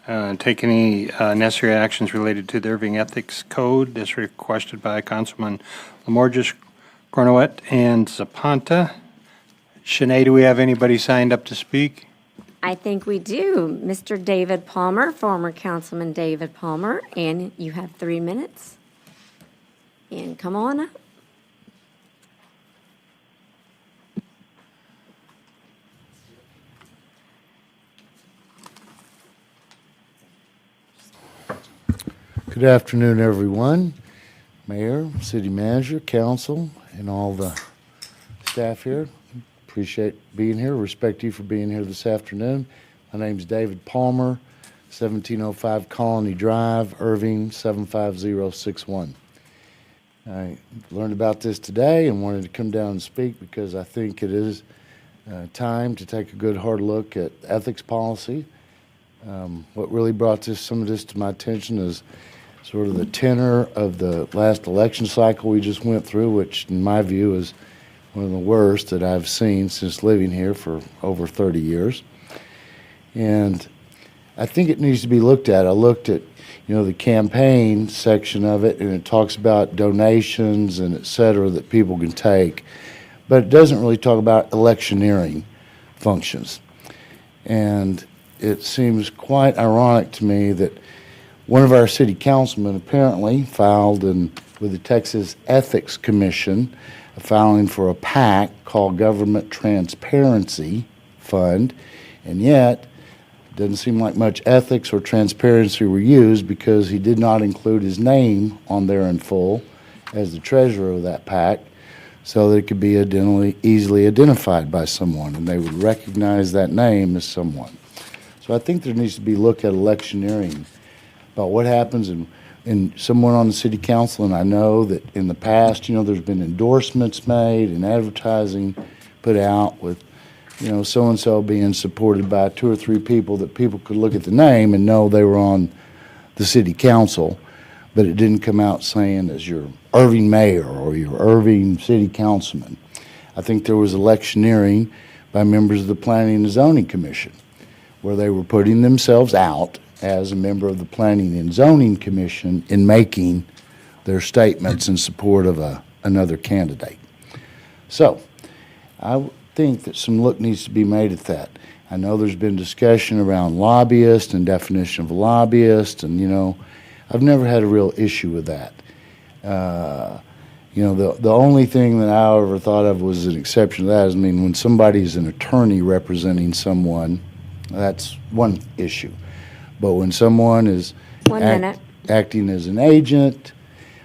take any necessary actions related to the Irving Ethics Code as requested by Councilman Lamorges, Cornwett, and Zapanta. Shanae, do we have anybody signed up to speak? I think we do. Mr. David Palmer, former Councilman David Palmer, and you have 3 minutes. And come on up. Good afternoon, everyone. Mayor, City Manager, Council, and all the staff here. Appreciate being here. Respect you for being here this afternoon. My name is David Palmer, 1705 Colony Drive, Irving, 75061. I learned about this today and wanted to come down and speak because I think it is time to take a good hard look at ethics policy. What really brought some of this to my attention is sort of the tenor of the last election cycle we just went through, which in my view is one of the worst that I've seen since living here for over 30 years. And I think it needs to be looked at. I looked at, the campaign section of it, and it talks about donations and et cetera that people can take, but it doesn't really talk about electioneering functions. And it seems quite ironic to me that one of our city councilmen apparently filed with the Texas Ethics Commission a filing for a PAC called Government Transparency Fund, and yet it doesn't seem like much ethics or transparency were used because he did not include his name on there in full as the treasurer of that PAC so that it could be easily identified by someone and they would recognize that name as someone. So I think there needs to be a look at electioneering about what happens in someone on the city council, and I know that in the past, there's been endorsements made and advertising put out with, so-and-so being supported by 2 or 3 people that people could look at the name and know they were on the city council, but it didn't come out saying as your Irving mayor or your Irving city councilman. I think there was electioneering by members of the Planning and Zoning Commission where they were putting themselves out as a member of the Planning and Zoning Commission in making their statements in support of another candidate. So I think that some look needs to be made at that. I know there's been discussion around lobbyists and definition of a lobbyist, and I've never had a real issue with that. The only thing that I ever thought of was an exception to that is, when somebody's an attorney representing someone, that's one issue. But when someone is acting as an agent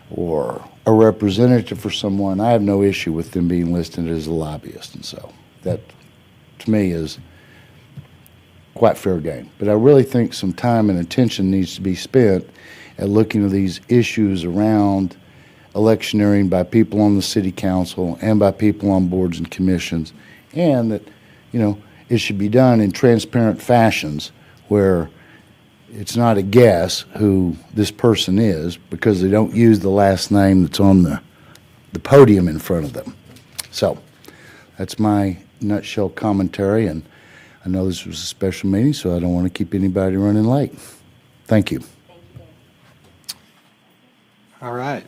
or a representative for someone, I have no issue with them being listed as a lobbyist. And so that, to me, is quite fair game. But I really think some time and attention needs to be spent at looking at these issues around electioneering by people on the city council and by people on boards and commissions, and that, it should be done in transparent fashions where it's not a guess who this person is because they don't use the last name that's on the podium in front of them. So that's my nutshell commentary, and I know this was a special meeting, so I don't want to keep anybody running late. Thank you. All right.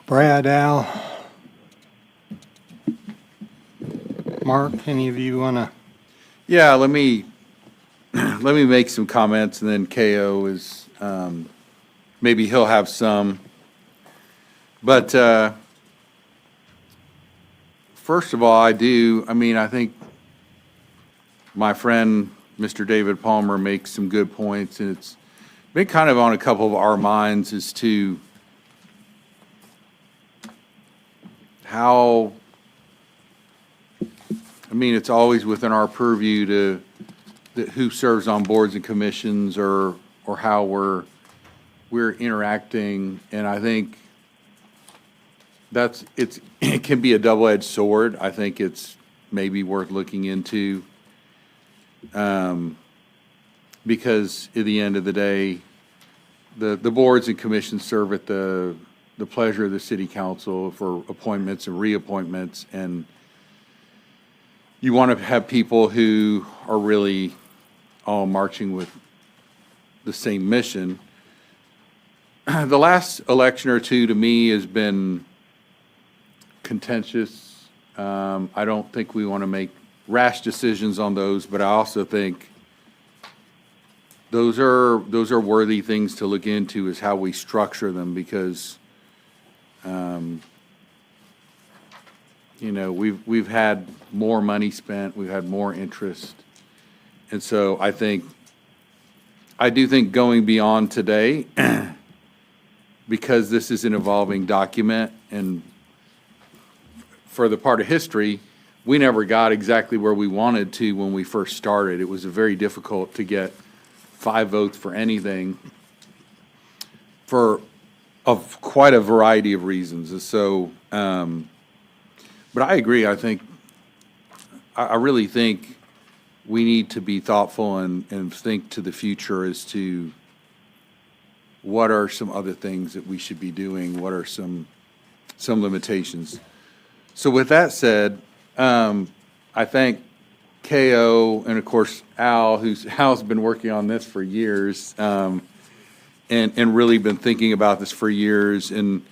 Brad, Al, Mark, any of you want to? Yeah, let me make some comments, and then KO is maybe he'll have some. But first of all, I think my friend Mr. David Palmer makes some good points, and it's been kind of on a couple of our minds as to how, it's always within our purview to who serves on boards and commissions or how we're interacting, and I think it can be a double-edged sword. I think it's maybe worth looking into, because at the end of the day, the boards and commissions serve at the pleasure of the city council for appointments and reappointments, and you want to have people who are really all marching with the same mission. The last election or two, to me, has been contentious. I don't think we want to make rash decisions on those, but I also think those are worthy things to look into, is how we structure them, because we've had more money spent, we've had more interest, and so I do think going beyond today, because this is an evolving document, and for the part of history, we never got exactly where we wanted to when we first started. It was very difficult to get 5 votes for anything of quite a variety of reasons. And so, but I agree. I really think we need to be thoughtful and think to the future as to what are some other things that we should be doing, what are some limitations. So with that said, I thank KO and of course Al's been working on this for years, and really been thinking about this for years. And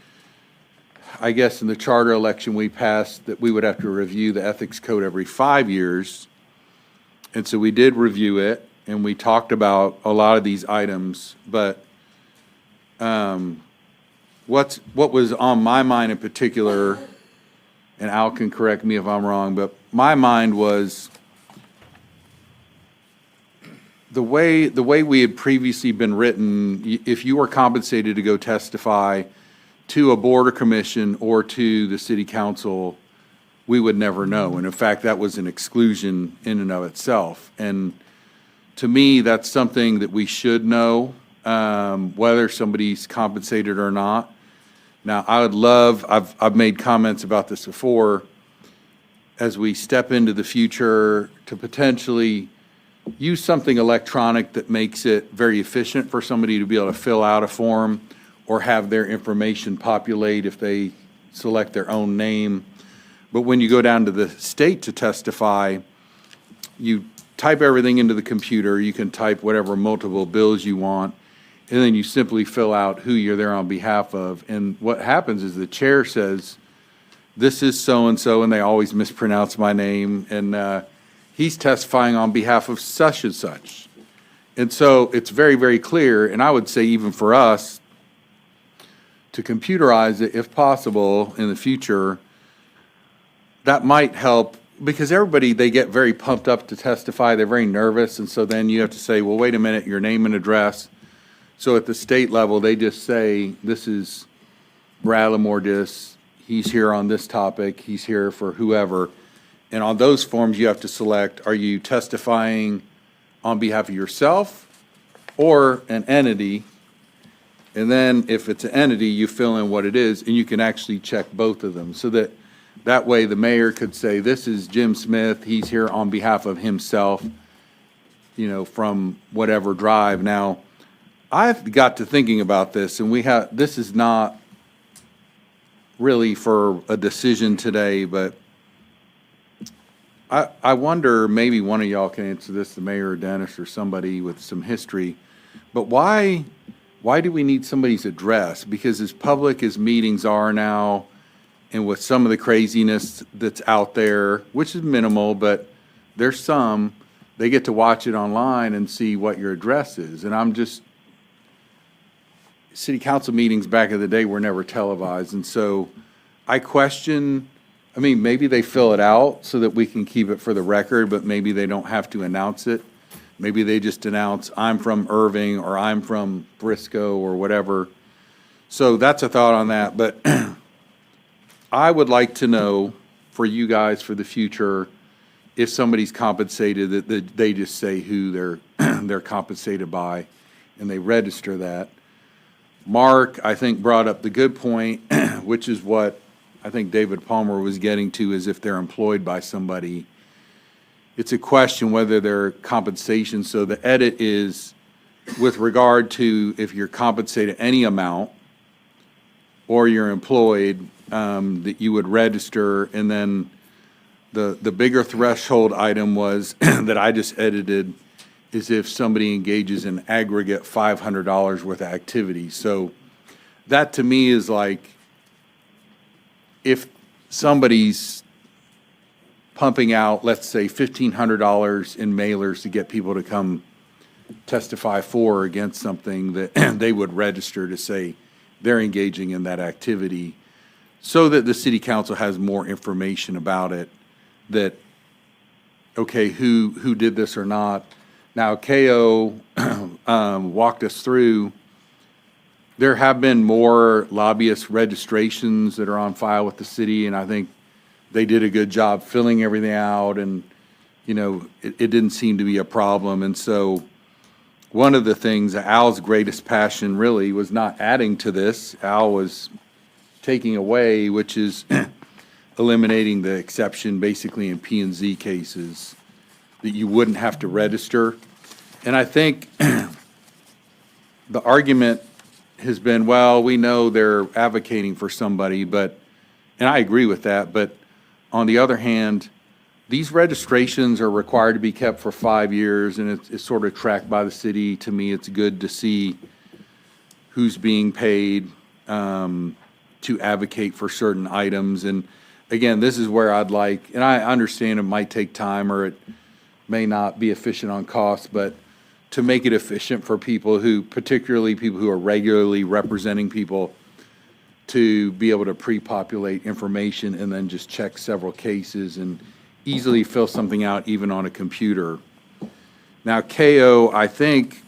I guess in the charter election we passed that we would have to review the ethics code every 5 years. And so we did review it, and we talked about a lot of these items, but what was on my mind in particular, and Al can correct me if I'm wrong, but my mind was the way we had previously been written. If you were compensated to go testify to a board or commission or to the city council, we would never know. And in fact, that was an exclusion in and of itself. And to me, that's something that we should know, whether somebody's compensated or not. Now, I would love, I've made comments about this before, as we step into the future, to potentially use something electronic that makes it very efficient for somebody to be able to fill out a form or have their information populate if they select their own name. But when you go down to the state to testify, you type everything into the computer, you can type whatever multiple bills you want, and then you simply fill out who you're there on behalf of. And what happens is the chair says, this is so-and-so, and they always mispronounce my name, and he's testifying on behalf of such and such. And so it's very, very clear, and I would say even for us, to computerize it if possible in the future, that might help, because everybody, they get very pumped up to testify, they're very nervous, and so then you have to say, well, wait a minute, your name and address. So at the state level, they just say, this is Brad Lamordis, he's here on this topic, he's here for whoever. And on those forms, you have to select, are you testifying on behalf of yourself or an entity? And then if it's an entity, you fill in what it is, and you can actually check both of them. So that way the mayor could say, this is Jim Smith, he's here on behalf of himself, from whatever drive. Now, I've got to thinking about this, and this is not really for a decision today, but I wonder, maybe one of y'all can answer this, the mayor or Dennis or somebody with some history, but why do we need somebody's address? Because as public as meetings are now, and with some of the craziness that's out there, which is minimal, but there's some, they get to watch it online and see what your address is. And city council meetings back in the day were never televised, and so I question, maybe they fill it out so that we can keep it for the record, but maybe they don't have to announce it. Maybe they just announce, I'm from Irving, or I'm from Briscoe, or whatever. So that's a thought on that, but I would like to know, for you guys, for the future, if somebody's compensated, that they just say who they're compensated by, and they register that. Mark, I think, brought up the good point, which is what I think David Palmer was getting to, is if they're employed by somebody. It's a question whether their compensation, so the edit is with regard to if you're compensated any amount or you're employed, that you would register. And then the bigger threshold item was that I just edited is if somebody engages in aggregate $500 worth of activity. So that to me is like, if somebody's pumping out, let's say, $1,500 in mailers to get people to come testify for or against something, that they would register to say they're engaging in that activity, so that the city council has more information about it, that, okay, who did this or not. Now, KO walked us through, there have been more lobbyist registrations that are on file with the city, and I think they did a good job filling everything out, and, you know, it didn't seem to be a problem. And so one of the things, Al's greatest passion really was not adding to this. Al was taking away, which is eliminating the exception basically in P and Z cases, that you wouldn't have to register. And I think the argument has been, well, we know they're advocating for somebody, but, and I agree with that, but on the other hand, these registrations are required to be kept for 5 years, and it's sort of tracked by the city. To me, it's good to see who's being paid to advocate for certain items. And again, this is where I'd like, and I understand it might take time or it may not be efficient on cost, but to make it efficient for people who, particularly people who are regularly representing people, to be able to pre-populate information and then just check several cases and easily fill something out even on a computer. Now, KO, I think,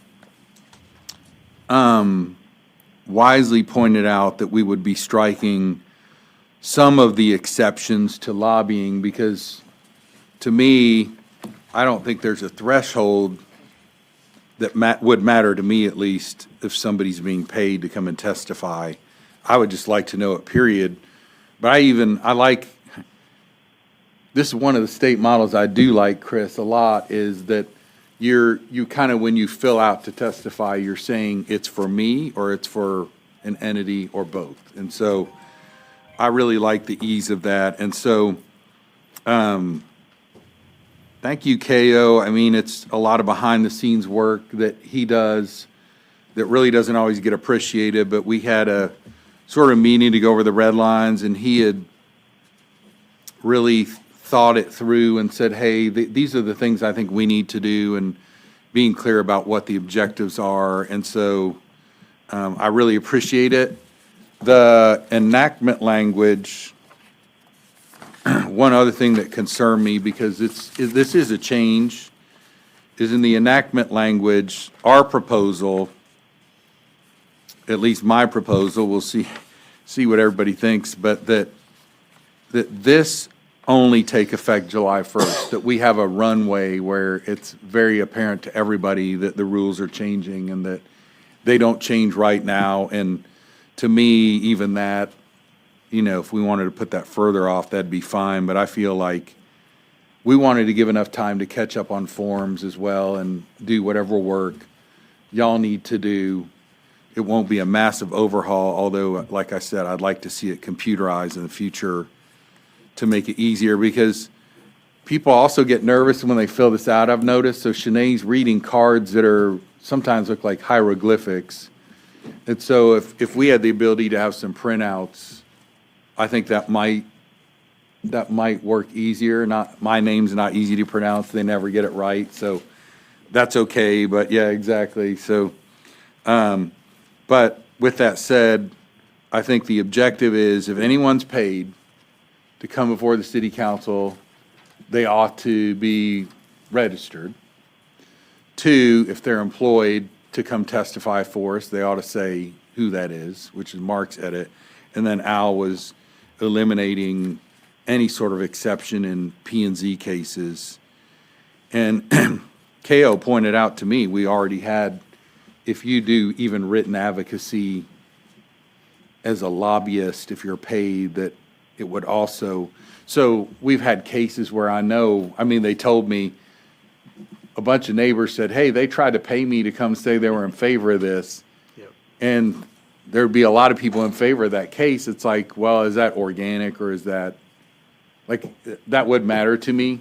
wisely pointed out that we would be striking some of the exceptions to lobbying, because to me, I don't think there's a threshold that would matter, to me at least, if somebody's being paid to come and testify. I would just like to know it, period. But I like, this is one of the state models I do like, Chris, a lot, is that you kind of, when you fill out to testify, you're saying it's for me or it's for an entity or both. And so I really like the ease of that. And so thank you, KO. I mean, it's a lot of behind-the-scenes work that he does that really doesn't always get appreciated, but we had a sort of meeting to go over the red lines, and he had really thought it through and said, hey, these are the things I think we need to do, and being clear about what the objectives are. And so I really appreciate it. The enactment language, one other thing that concerned me, because this is a change, is in the enactment language, our proposal, at least my proposal, we'll see what everybody thinks, but that this only take effect July 1st, that we have a runway where it's very apparent to everybody that the rules are changing and that they don't change right now. And to me, even that, you know, if we wanted to put that further off, that'd be fine. But I feel like we wanted to give enough time to catch up on forms as well and do whatever work y'all need to do. It won't be a massive overhaul, although, like I said, I'd like to see it computerized in the future to make it easier, because people also get nervous when they fill this out, I've noticed. So Shanae's reading cards that are sometimes look like hieroglyphics. And so if we had the ability to have some printouts, I think that might work easier. Not, my name's not easy to pronounce. They never get it right. So that's okay. But yeah, exactly. So, but with that said, I think the objective is, if anyone's paid to come before the city council, they ought to be registered. 2, if they're employed to come testify for us, they ought to say who that is, which is Mark's edit. And then Al was eliminating any sort of exception in P and Z cases. And KO pointed out to me, we already had, if you do even written advocacy as a lobbyist, if you're paid, that it would also, so we've had cases where I know, I mean, they told me, a bunch of neighbors said, hey, they tried to pay me to come say they were in favor of this. Yep. And there'd be a lot of people in favor of that case. It's like, well, is that organic, or is that, like, that would matter to me.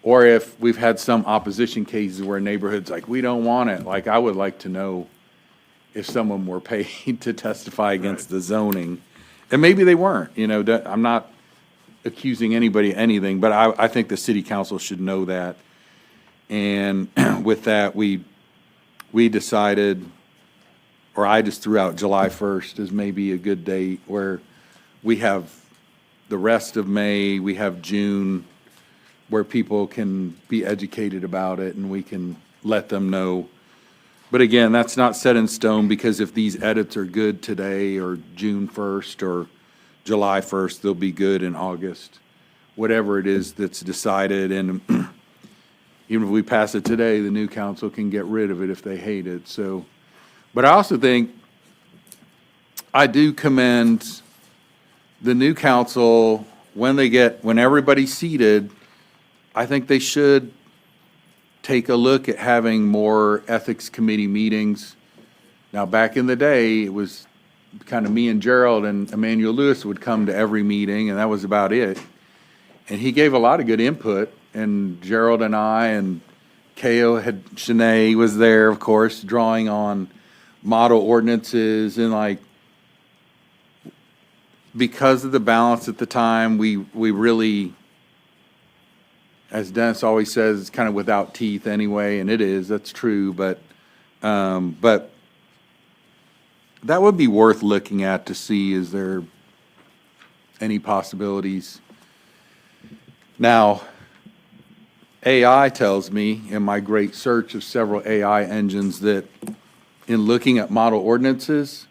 Or if we've had some opposition cases where neighborhoods like, we don't want it, like, I would like to know if someone were paid to testify against the zoning. And maybe they weren't, I'm not accusing anybody of anything, but I think the city council should know that. And with that, we decided, or I just threw out July 1st as maybe a good date where we have the rest of May, we have June, where people can be educated about it and we can let them know. But again, that's not set in stone, because if these edits are good today or June 1st or July 1st, they'll be good in August, whatever it is that's decided. And even if we pass it today, the new council can get rid of it if they hate it. So, but I also think I do commend the new council when everybody's seated. I think they should take a look at having more ethics committee meetings. Now, back in the day, it was kind of me and Gerald and Emmanuel Lewis would come to every meeting, and that was about it. And he gave a lot of good input, and Gerald and I and Shanae was there, of course, drawing on model ordinances, and like, because of the balance at the time, we really, as Dennis always says, it's kind of without teeth anyway, and it is, that's true, but that would be worth looking at to see, is there any possibilities? Now, AI tells me in my great search of several AI engines that in looking at model ordinances,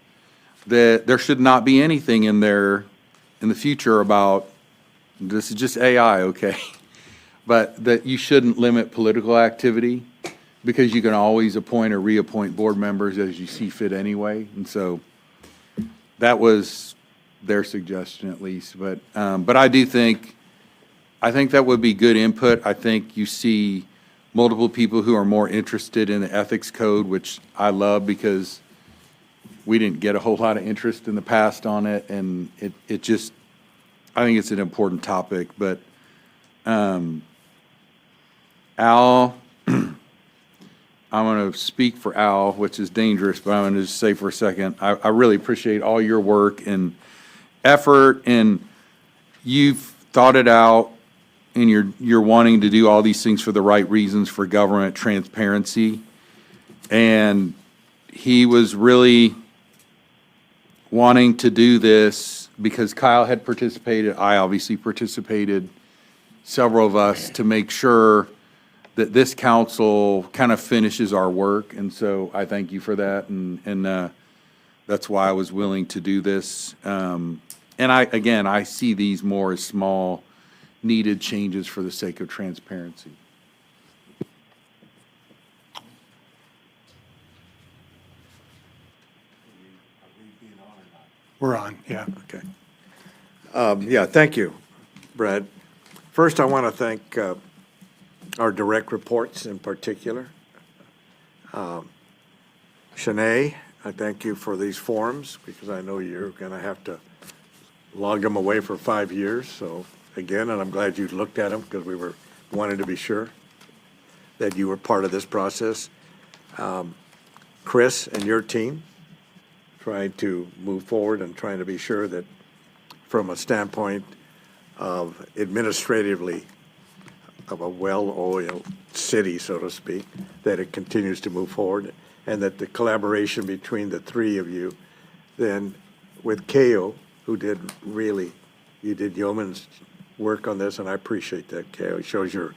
that there should not be anything in there in the future about, this is just AI, okay? But that you shouldn't limit political activity, because you can always appoint or reappoint board members as you see fit anyway. And so that was their suggestion, at least. But I think that would be good input. I think you see multiple people who are more interested in the ethics code, which I love, because we didn't get a whole lot of interest in the past on it. And it just, I think it's an important topic. But Al, I'm going to speak for Al, which is dangerous, but I'm going to just say for a second, I really appreciate all your work and effort, and you've thought it out, and you're wanting to do all these things for the right reasons, for government transparency. And he was really wanting to do this because Kyle had participated, I obviously participated, several of us, to make sure that this council kind of finishes our work. And so I thank you for that. And that's why I was willing to do this. And I see these more as small, needed changes for the sake of transparency. We're on, yeah. Okay. Yeah, thank you, Brad. First, I want to thank our direct reports in particular. Shanae, I thank you for these forms, because I know you're going to have to log them away for 5 years. So again, and I'm glad you looked at them, because we wanted to be sure that you were part of this process. Chris and your team, trying to move forward and trying to be sure that from a standpoint of administratively of a well-oiled city, so to speak, that it continues to move forward, and that the collaboration between the three of you, then with Kao, who did really, you did yeoman's work on this, and I appreciate that, Kao. It shows your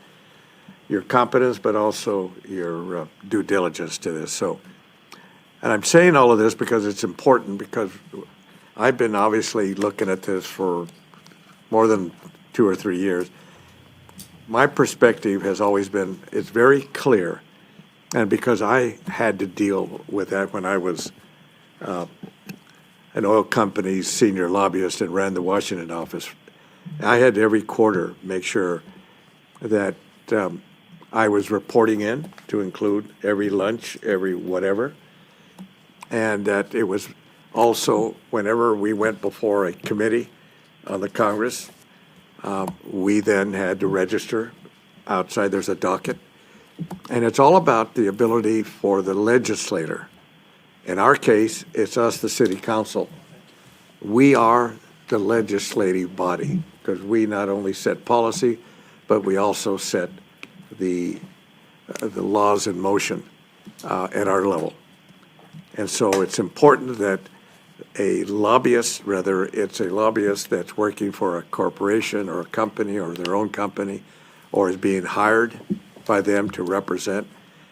competence, but also your due diligence to this. So, and I'm saying all of this because it's important, because I've been obviously looking at this for more than 2 or 3 years. My perspective has always been, it's very clear, and because I had to deal with that when I was an oil company's senior lobbyist and ran the Washington office, I had to every quarter make sure that I was reporting in, to include every lunch, every whatever, and that it was also, whenever we went before a committee on the Congress, we then had to register outside, there's a docket. And it's all about the ability for the legislator. In our case, it's us, the city council. We are the legislative body because we not only set policy, but we also set the laws in motion at our level. And so it's important that a lobbyist, whether it's a lobbyist that's working for a corporation or a company or their own company, or is being hired by them to represent,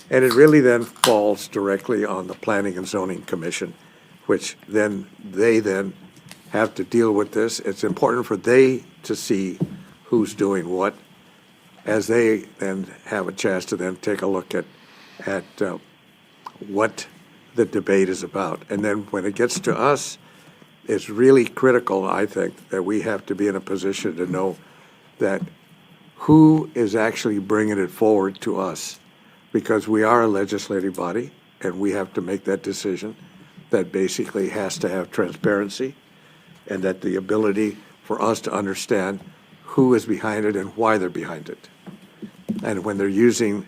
and it really then falls directly on the Planning and Zoning Commission, which then they have to deal with this. It's important for they to see who's doing what, as they then have a chance to then take a look at what the debate is about. And then when it gets to us, it's really critical, I think, that we have to be in a position to know that who is actually bringing it forward to us, because we are a legislative body and we have to make that decision that basically has to have transparency and that the ability for us to understand who is behind it and why they're behind it. And when they're using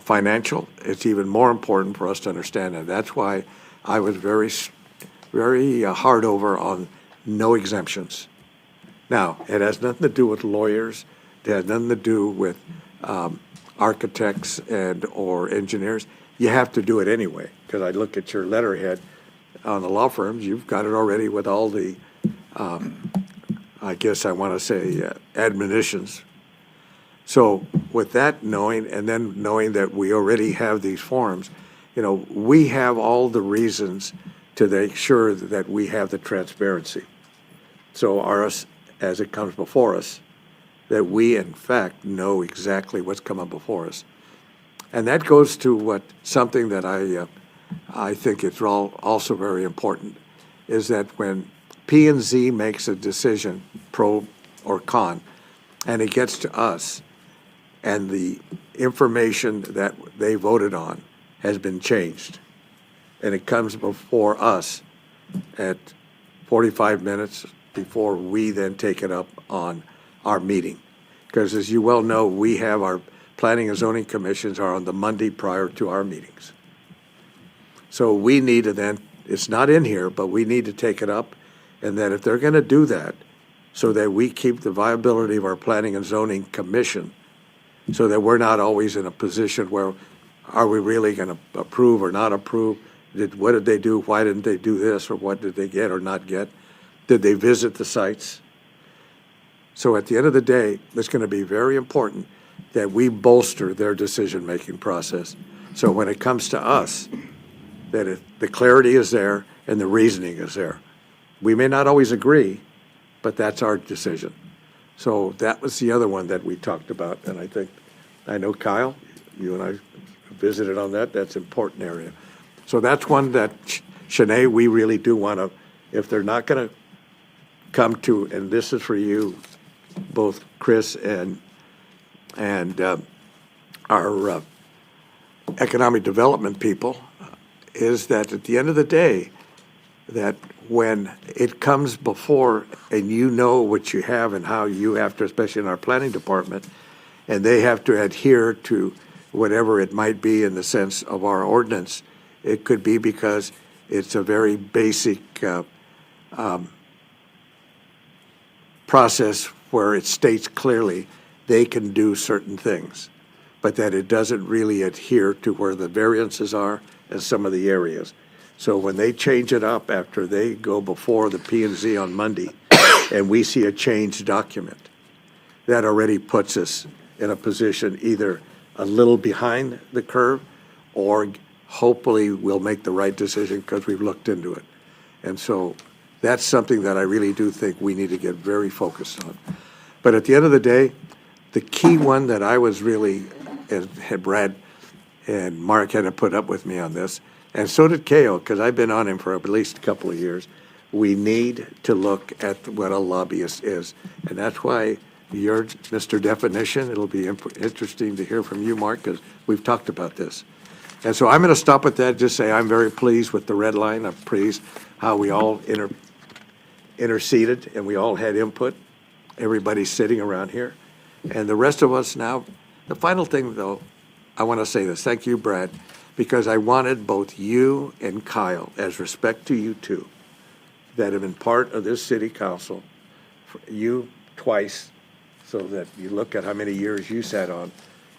financial, it's even more important for us to understand that. That's why I was very hard over on no exemptions. Now, it has nothing to do with lawyers. It has nothing to do with architects and or engineers. You have to do it anyway, because I look at your letterhead on the law firms. You've got it already with all the, I guess I want to say, admonitions. So with that knowing, and then knowing that we already have these forms, we have all the reasons to make sure that we have the transparency. So ours, as it comes before us, that we in fact know exactly what's coming before us. And that goes to something that I think is also very important, is that when P&Z makes a decision, pro or con, and it gets to us, and the information that they voted on has been changed, and it comes before us at 45 minutes before we then take it up on our meeting. Because as you well know, we have our planning and zoning commissions are on the Monday prior to our meetings. So we need to then, it's not in here, but we need to take it up, and that if they're going to do that, so that we keep the viability of our planning and zoning commission, so that we're not always in a position where are we really going to approve or not approve? What did they do? Why didn't they do this? Or what did they get or not get? Did they visit the sites? So at the end of the day, it's going to be very important that we bolster their decision-making process. So when it comes to us, that the clarity is there and the reasoning is there. We may not always agree, but that's our decision. So that was the other one that we talked about, and I know Kyle, you and I visited on that. That's an important area. So that's one that, Shanae, we really do want to, if they're not going to come to, and this is for you, both Chris and our economic development people, is that at the end of the day, that when it comes before and you know what you have and how you have to, especially in our planning department, and they have to adhere to whatever it might be in the sense of our ordinance, it could be because it's a very basic process where it states clearly they can do certain things, but that it doesn't really adhere to where the variances are in some of the areas. So when they change it up after they go before the P&Z on Monday and we see a changed document, that already puts us in a position either a little behind the curve or hopefully we'll make the right decision because we've looked into it. And so that's something that I really do think we need to get very focused on. But at the end of the day, the key one that I was really, had Brad and Mark had to put up with me on this, and so did Kale, because I've been on him for at least a couple of years. We need to look at what a lobbyist is. And that's why you're Mr. Definition. It'll be interesting to hear from you, Mark, because we've talked about this. And so I'm going to stop at that, just say I'm very pleased with the red line. I'm pleased how we all interceded and we all had input. Everybody's sitting around here. And the rest of us now, The final thing, though, I want to say this. Thank you, Brad, because I wanted both you and Kyle, as respect to you two, that have been part of this city council, you twice, so that you look at how many years you sat on,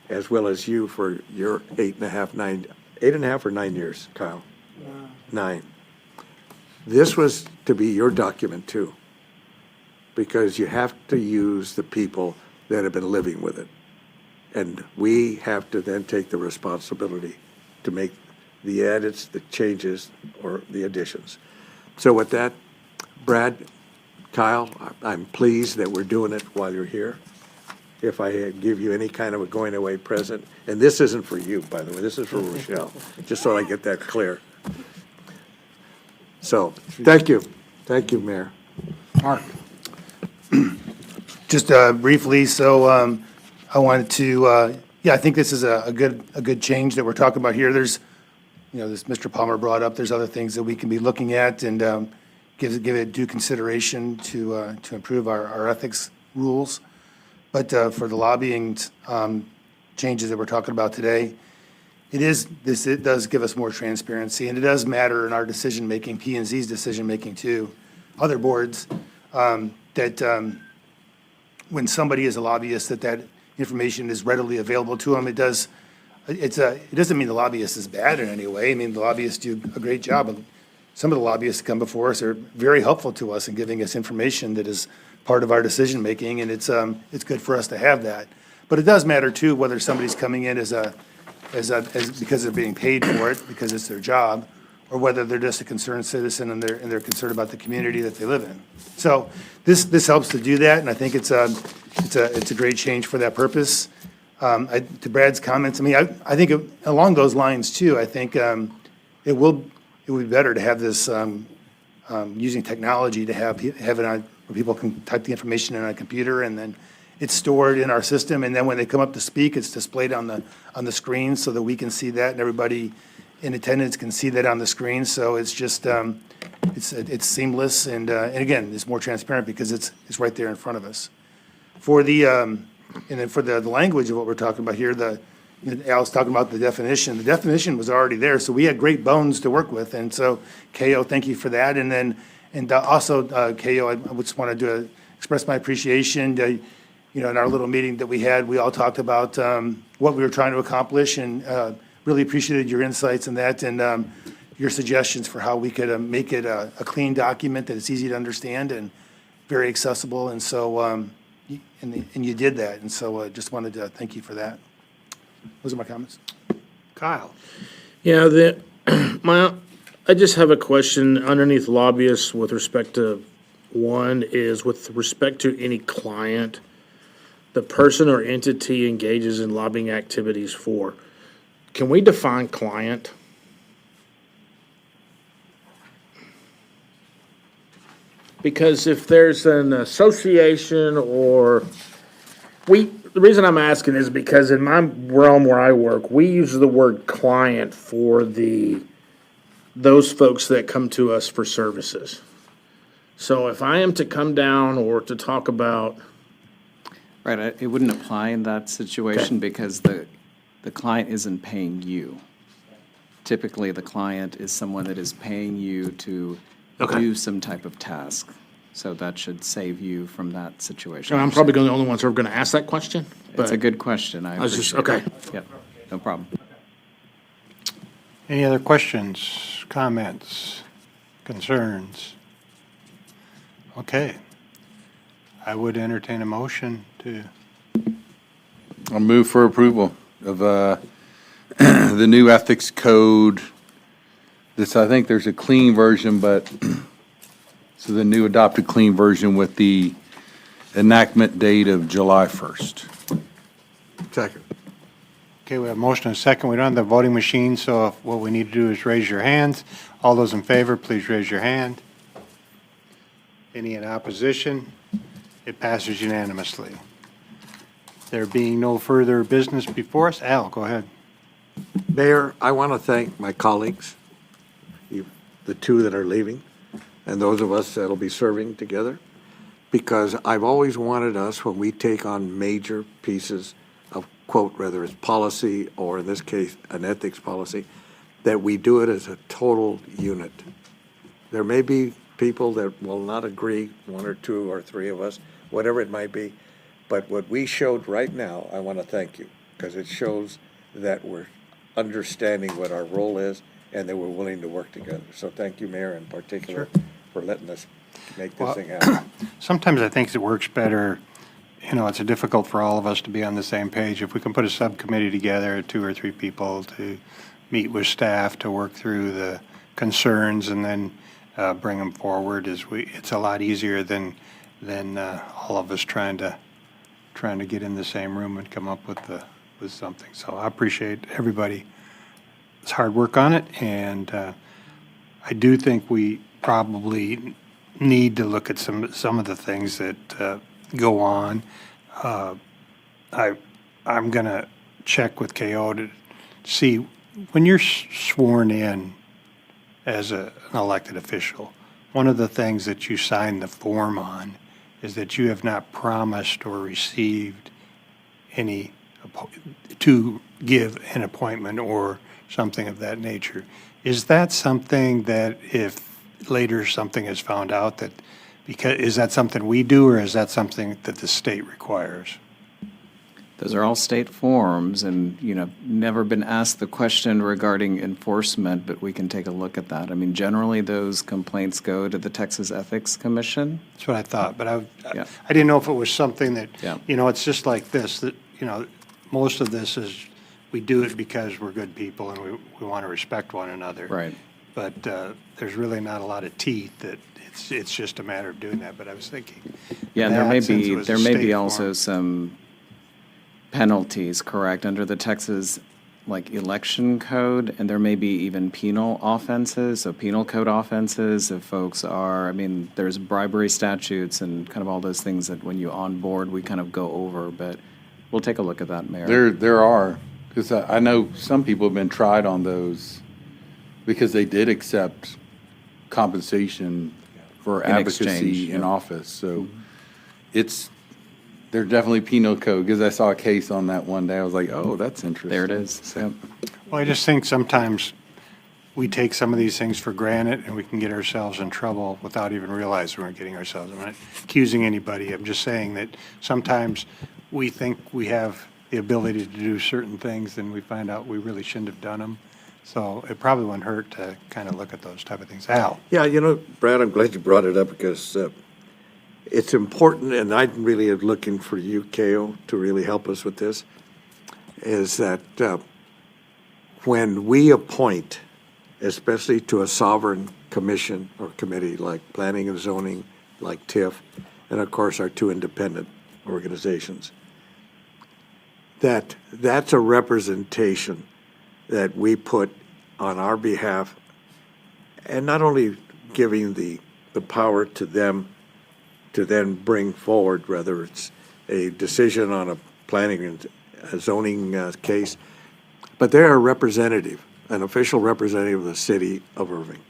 as well as you for your 8.5 or 9 years, Kyle? 9. This was to be your document too, because you have to use the people that have been living with it. And we have to then take the responsibility to make the edits, the changes, or the additions. So with that, Brad, Kyle, I'm pleased that we're doing it while you're here. If I give you any kind of a going away present, and this isn't for you, by the way, this is for Rochelle, just so I get that clear. So, thank you. Thank you, Mayor. Mark? Just briefly, so I wanted to, yeah, I think this is a good change that we're talking about here. There's, this Mr. Palmer brought up, there's other things that we can be looking at and give it due consideration to improve our ethics rules. But for the lobbying changes that we're talking about today, it does give us more transparency, and it does matter in our decision-making, P and Z's decision-making too, other boards, that when somebody is a lobbyist, that information is readily available to them. It doesn't mean the lobbyist is bad in any way. I mean, the lobbyists do a great job. Some of the lobbyists that come before us are very helpful to us in giving us information that is part of our decision-making, and it's good for us to have that. But it does matter too, whether somebody's coming in as because they're being paid for it, because it's their job, or whether they're just a concerned citizen and they're concerned about the community that they live in. So this helps to do that, and I think it's a great change for that purpose. To Brad's comments, I mean, I think along those lines too, I think it would be better to have this using technology to have it on where people can type the information in on a computer, and then it's stored in our system, and then when they come up to speak, it's displayed on the screen so that we can see that, and everybody in attendance can see that on the screen. So it's just it's seamless, and again, it's more transparent because it's right there in front of us. For the and then for the language of what we're talking about here, Al's talking about the definition. The definition was already there, so we had great bones to work with, and so KO, thank you for that. And also KO, I just wanted to express my appreciation. In our little meeting that we had, we all talked about what we were trying to accomplish, and really appreciated your insights in that, and your suggestions for how we could make it a clean document that is easy to understand and very accessible. And so, and you did that, and so just wanted to thank you for that. Those are my comments. Kyle? Yeah, I just have a question underneath lobbyists with respect to one is with respect to any client the person or entity engages in lobbying activities for. Can we define client? Because if there's an association or the reason I'm asking is because in my realm where I work, we use the word client for those folks that come to us for services. So if I am to come down or to talk about. Right, it wouldn't apply in that situation because the client isn't paying you. Typically, the client is someone that is paying you to do some type of task. So that should save you from that situation. And I'm probably the only ones who are going to ask that question. It's a good question. I was just, appreciate okay. it. Yep, no problem. Any other questions, comments, concerns? Okay. I would entertain a motion to. I'll move for approval of the new ethics code. I think there's a clean version, but so the new adopted clean version with the enactment date of July 1st. Second. Okay, we have a motion and a second. We don't have the voting machine, so what we need to do is raise your hands. All those in favor, please raise your hand. Any in opposition? It passes unanimously. There being no further business before us, Al, go ahead. Mayor, I want to thank my colleagues, the two that are leaving, and those of us that'll be serving together, because I've always wanted us, when we take on major pieces of quote, whether it's policy or in this case, an ethics policy, that we do it as a total unit. There may be people that will not agree, one or two or three of us, whatever it might be. But what we showed right now, I want to thank you, because it shows that we're understanding what our role is and that we're willing to work together. So thank you, Mayor, in particular, for letting us make this thing happen. Sometimes I think it works better, it's difficult for all of us to be on the same page. If we can put a subcommittee together, 2 or 3 people to meet with staff to work through the concerns and then bring them forward, it's a lot easier than all of us trying to get in the same room and come up with something. So I appreciate everybody's hard work on it, and I do think we probably need to look at some of the things that go on. I'm going to check with KO to see, when you're sworn in as an elected official, one of the things that you sign the form on is that you have not promised or received any, to give an appointment or something of that nature. Is that something that if later something is found out that, is that something we do, or is that something that the state requires? Those are all state forms, and, never been asked the question regarding enforcement, but we can take a look at that. I mean, generally, those complaints go to the Texas Ethics Commission. That's what I thought, but I Yeah. didn't know if it was something that, Yeah. It's just like this, that, most of this is, we do it because we're good people and we want to respect one another. Right. But there's really not a lot of teeth that it's just a matter of doing that. But I was thinking. Yeah, and there may since it be, was a there may state be also form. some penalties, correct, under the Texas, election code, and there may be even penal offenses, so penal code offenses if folks are, there's bribery statutes and kind of all those things that when you onboard, we kind of go over, but we'll take a look at that, Mayor. There are, because I know some people have been tried on those because they did accept compensation for In advocacy exchange, in yeah. office. So they're definitely penal code, because I saw a case on that one day. I was like, oh, that's interesting. There it is. Yep. Well, I just think sometimes we take some of these things for granted and we can get ourselves in trouble without even realizing we're getting ourselves. I'm not accusing anybody. I'm just saying that sometimes we think we have the ability to do certain things and we find out we really shouldn't have done them. So it probably wouldn't hurt to kind of look at those type of things. Al? Yeah, Brad, I'm glad you brought it up because it's important, and I really am looking for you, KO, to really help us with this, is that when we appoint, especially to a sovereign commission or committee like Planning and Zoning, like TIF, and of course our 2 independent organizations, that's a representation that we put on our behalf, and not only giving the power to them to then bring forward, whether it's a decision on a planning and a zoning case, but they're a representative, an official representative of the city of Irving.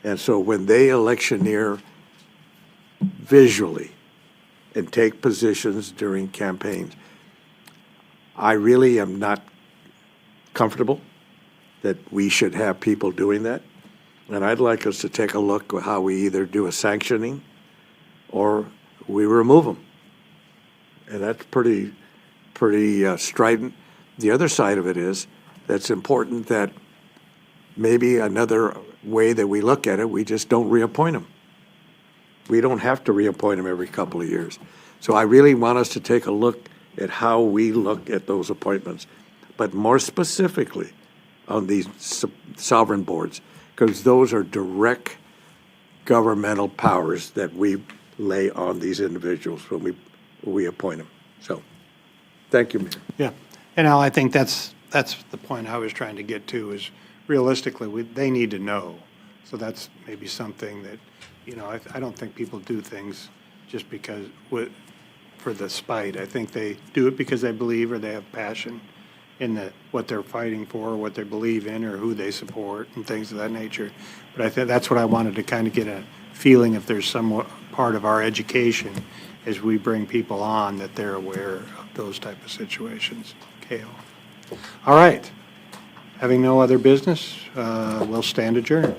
And so when they electioneer visually and take positions during campaigns, I really am not comfortable that we should have people doing that. And I'd like us to take a look at how we either do a sanctioning or we remove them. And that's pretty strident. The other side of it is that's important that maybe another way that we look at it, we just don't reappoint them. We don't have to reappoint them every couple of years. So I really want us to take a look at how we look at those appointments, but more specifically on these sovereign boards, because those are direct governmental powers that we lay on these individuals when we appoint them. So, thank you, Mayor. Yeah. And Al, I think that's the point I was trying to get to is realistically, they need to know. So that's maybe something that, I don't think people do things just because, for the spite. I think they do it because they believe or they have passion in what they're fighting for, what they believe in, or who they support, and things of that nature. But I think that's what I wanted to kind of get a feeling if there's some part of our education as we bring people on, that they're aware of those type of situations. Kale. All right. Having no other business, we'll stand adjourned.